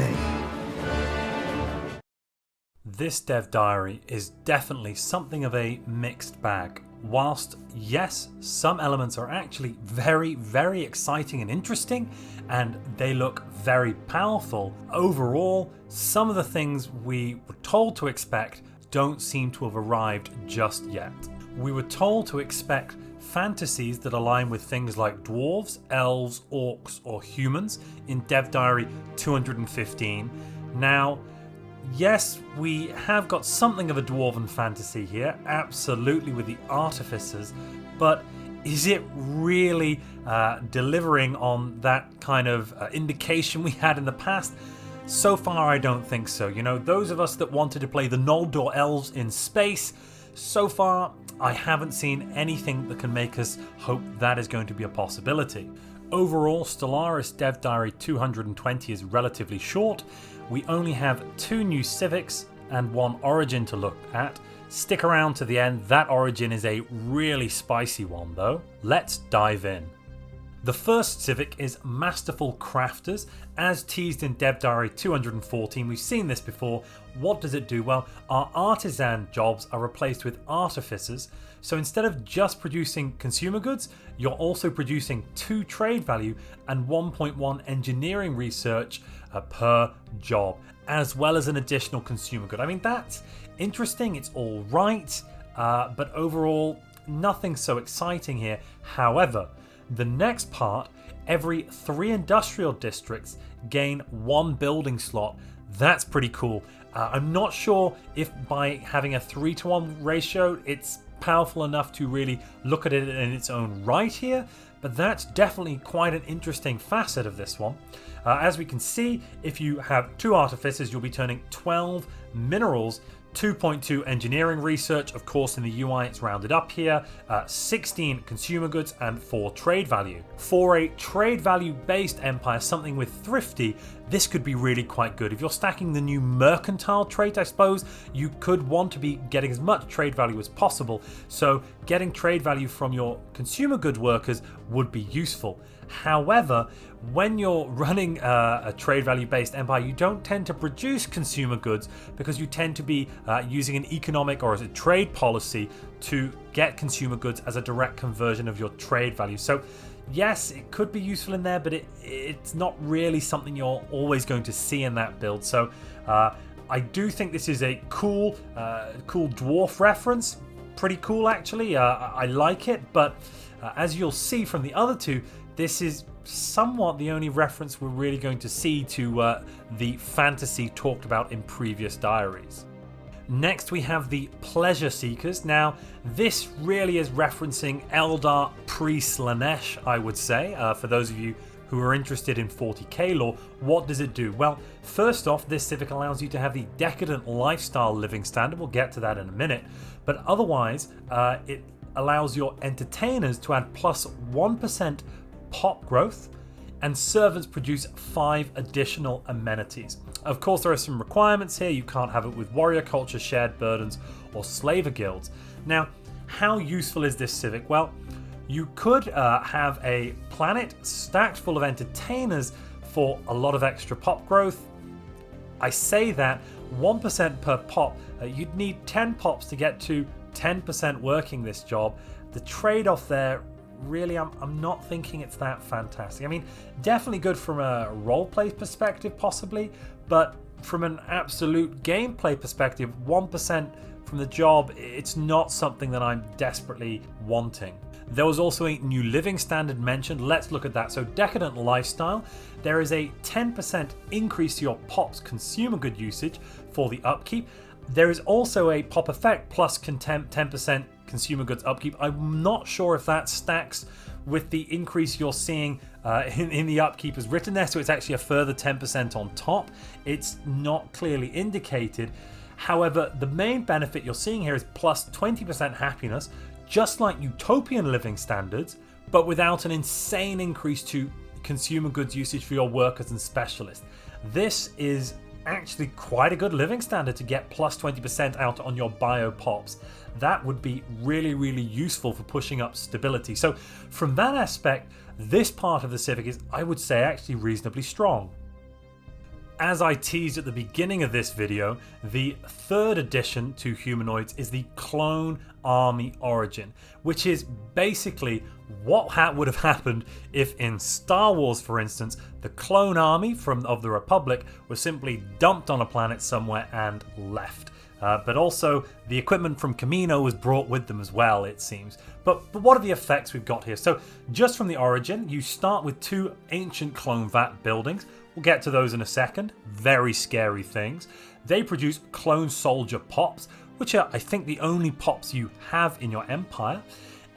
day. This dev diary is definitely something of a mixed bag. Whilst, yes, some elements are actually very, very exciting and interesting, and they look very powerful, overall, some of the things we were told to expect don't seem to have arrived just yet. We were told to expect fantasies that align with things like dwarves, elves, orcs, or humans in Dev Diary 215. Now, yes, we have got something of a dwarven fantasy here, absolutely, with the artificers, but is it really delivering on that kind of indication we had in the past? So far, I don't think so. You know, those of us that wanted to play the Noldor elves in space, so far, I haven't seen anything that can make us hope that is going to be a possibility. Overall, Stellaris Dev Diary 220 is relatively short. We only have 2 new civics and 1 origin to look at. Stick around to the end, that origin is a really spicy one though. Let's dive in. The first civic is Masterful Crafters, as teased in Dev Diary 214. We've seen this before. What does it do? Well, our artisan jobs are replaced with artificers. So instead of just producing consumer goods, you're also producing 2 trade value and 1.1 engineering research per job, as well as an additional consumer good. I mean, that's interesting. It's all right, but overall, nothing so exciting here. However, the next part, every 3 industrial districts gain 1 building slot. That's pretty cool. I'm not sure if by having a 3-to-1 ratio, it's powerful enough to really look at it in its own right here, but that's definitely quite an interesting facet of this one. As we can see, if you have 2 artificers, you'll be turning 12 minerals, 2.2 engineering research, of course in the UI it's rounded up here, 16 consumer goods and 4 trade value. For a trade value based empire, something with thrifty, this could be really quite good. If you're stacking the new mercantile trait, I suppose, you could want to be getting as much trade value as possible, so getting trade value from your consumer good workers would be useful. However, when you're running a trade value based empire, you don't tend to produce consumer goods because you tend to be using an economic or as a trade policy to get consumer goods as a direct conversion of your trade value. So yes, it could be useful in there, but it's not really something you're always going to see in that build. So I do think this is a cool dwarf reference. Pretty cool actually. I like it, but as you'll see from the other 2, this is somewhat the only reference we're really going to see to the fantasy talked about in previous diaries. Next we have the Pleasure Seekers. Now this really is referencing Eldar pre-Slanesh, I would say. For those of you who are interested in 40k lore, what does it do? Well, first off, this civic allows you to have the decadent lifestyle living standard. We'll get to that in a minute. But otherwise, it allows your entertainers to add plus 1% pop growth, and servants produce 5 additional amenities. Of course, there are some requirements here. You can't have it with warrior culture, shared burdens, or slaver guilds. Now, how useful is this civic? Well, you could have a planet stacked full of entertainers for a lot of extra pop growth. I say that 1% per pop, you'd need 10 pops to get to 10% working this job. The trade-off there, really, I'm not thinking it's that fantastic. I mean, definitely good from a roleplay perspective, possibly, but from an absolute gameplay perspective, 1% from the job, it's not something that I'm desperately wanting. There was also a new living standard mentioned. Let's look at that. So decadent lifestyle, there is a 10% increase to your pop's consumer good usage for the upkeep. There is also a pop effect plus 10% consumer goods upkeep. I'm not sure if that stacks with the increase you're seeing in the upkeep as written there, so it's actually a further 10% on top. It's not clearly indicated. However, the main benefit you're seeing here is plus 20% happiness, just like utopian living standards, but without an insane increase to consumer goods usage for your workers and specialists. This is actually quite a good living standard to get plus 20% out on your bio pops. That would be really, really useful for pushing up stability. So from that aspect, this part of the civic is, I would say, actually reasonably strong. As I teased at the beginning of this video, the third addition to Humanoids is the Clone Army Origin, which is basically what would have happened if in Star Wars, for instance, the clone army of the Republic was simply dumped on a planet somewhere and left. But also the equipment from Camino was brought with them as well, it seems. But what are the effects we've got here? So just from the origin, you start with 2 ancient clone vat buildings. We'll get to those in a second. Very scary things. They produce clone soldier pops, which are, I think, the only pops you have in your empire.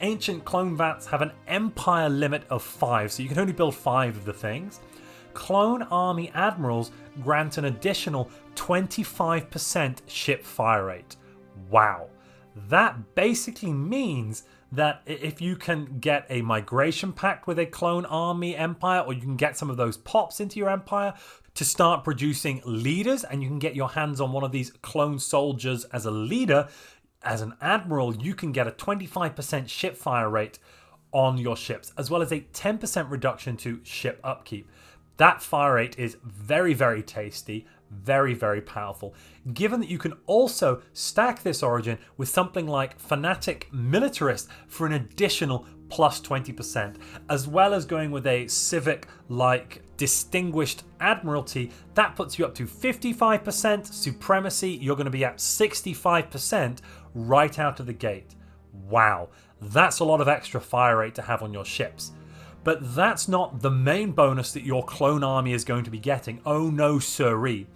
Ancient clone vats have an empire limit of 5, so you can only build 5 of the things. Clone army admirals grant an additional 25% ship fire rate. Wow. That basically means that if you can get a migration pact with a clone army empire, or you can get some of those pops into your empire to start producing leaders, and you can get your hands on one of these clone soldiers as a leader, as an admiral, you can get a 25% ship fire rate on your ships, as well as a 10% reduction to ship upkeep. That fire rate is very, very tasty, very, very powerful. Given that you can also stack this origin with something like Fanatic Militarist for an additional plus 20%, as well as going with a civic like Distinguished Admiralty, that puts you up to 55%. Supremacy, you're going to be at 65% right out of the gate. Wow, that's a lot of extra fire rate to have on your ships. But that's not the main bonus that your clone army is going to be getting. Oh no siree.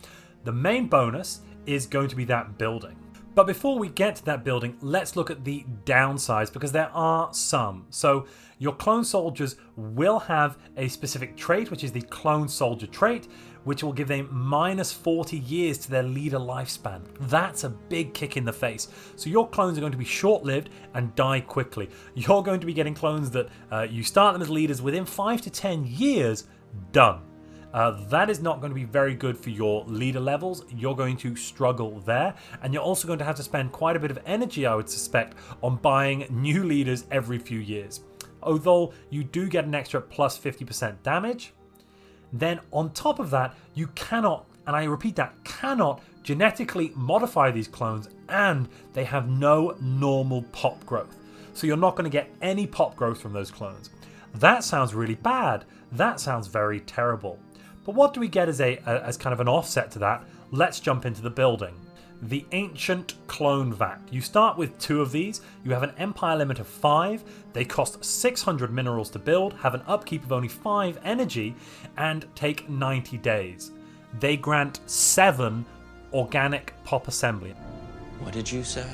The main bonus is going to be that building. But before we get to that building, let's look at the downsides, because there are some. So your clone soldiers will have a specific trait, which is the clone soldier trait, which will give them minus 40 years to their leader lifespan. That's a big kick in the face. So your clones are going to be short-lived and die quickly. You're going to be getting clones that you start them as leaders within 5 to 10 years, done. That is not going to be very good for your leader levels. You're going to struggle there, and you're also going to have to spend quite a bit of energy, I would suspect, on buying new leaders every few years. Although you do get an extra plus 50% damage, then on top of that, you cannot, and I repeat that, cannot genetically modify these clones, and they have no normal pop growth. So you're not going to get any pop growth from those clones. That sounds really bad. That sounds very terrible. But what do we get as kind of an offset to that? Let's jump into the building. The Ancient Clone Vat. You start with 2 of these. You have an empire limit of 5. They cost 600 minerals to build, have an upkeep of only 5 energy, and take 90 days. They grant 7 organic pop assembly. What did you say?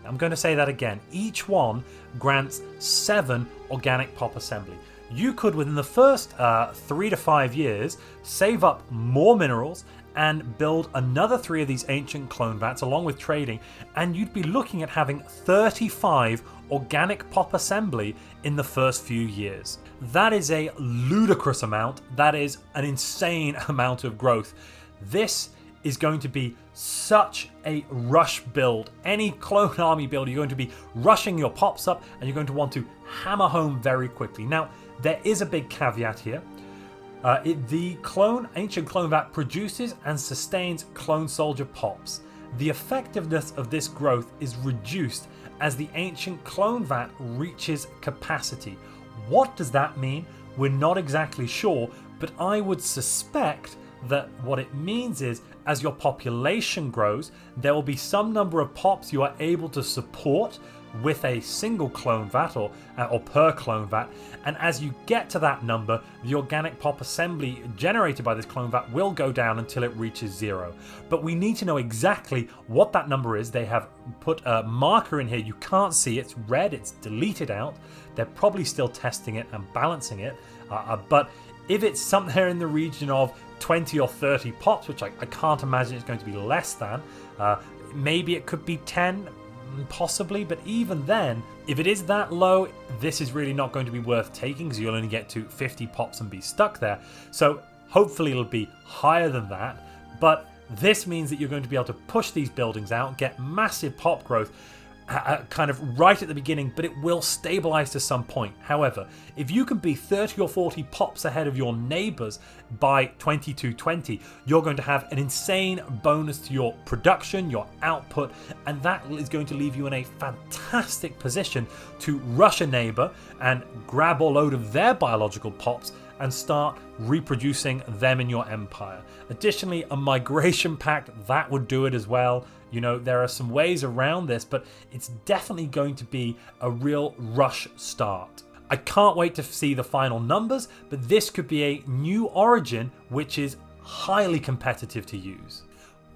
I'm going to say that again. Each one grants 7 organic pop assembly. You could, within the first 3 to 5 years, save up more minerals and build another 3 of these ancient clone vats along with trading, and you'd be looking at having 35 organic pop assembly in the first few years. That is a ludicrous amount. That is an insane amount of growth. This is going to be such a rush build. Any clone army build, you're going to be rushing your pops up, and you're going to want to hammer home very quickly. Now, there is a big caveat here. The Ancient Clone Vat produces and sustains clone soldier pops. The effectiveness of this growth is reduced as the Ancient Clone Vat reaches capacity. What does that mean? We're not exactly sure, but I would suspect that what it means is, as your population grows, there will be some number of pops you are able to support with a single clone vat or per clone vat, and as you get to that number, the organic pop assembly generated by this clone vat will go down until it reaches 0. But we need to know exactly what that number is. They have put a marker in here. You can't see, it's red, it's deleted out. They're probably still testing it and balancing it, but if it's somewhere in the region of 20 or 30 pops, which I can't imagine it's going to be less than, maybe it could be 10, possibly, but even then, if it is that low, this is really not going to be worth taking, because you'll only get to 50 pops and be stuck there. So hopefully it'll be higher than that, but this means that you're going to be able to push these buildings out, get massive pop growth, kind of right at the beginning, but it will stabilize to some point. However, if you can be 30 or 40 pops ahead of your neighbors by 2220, you're going to have an insane bonus to your production, your output, and that is going to leave you in a fantastic position to rush a neighbor and grab a load of their biological pops and start reproducing them in your empire. Additionally, a migration pact, that would do it as well. You know, there are some ways around this, but it's definitely going to be a real rush start. I can't wait to see the final numbers, but this could be a new origin which is highly competitive to use.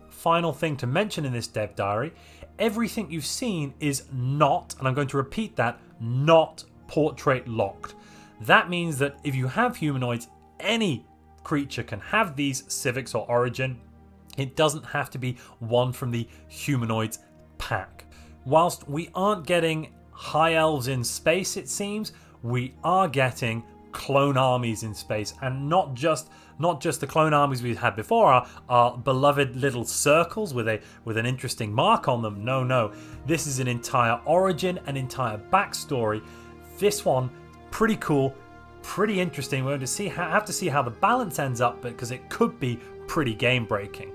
Final thing to mention in this dev diary, everything you've seen is not, and I'm going to repeat that, not portrait locked. That means that if you have humanoids, any creature can have these civics or origin. It doesn't have to be one from the humanoids pack. Whilst we aren't getting high elves in space, it seems, we are getting clone armies in space, and not just the clone armies we've had before, our beloved little circles with an interesting mark on them. No, this is an entire origin, an entire backstory. This one, pretty cool, pretty interesting. We're going to have to see how the balance ends up, because it could be pretty game breaking.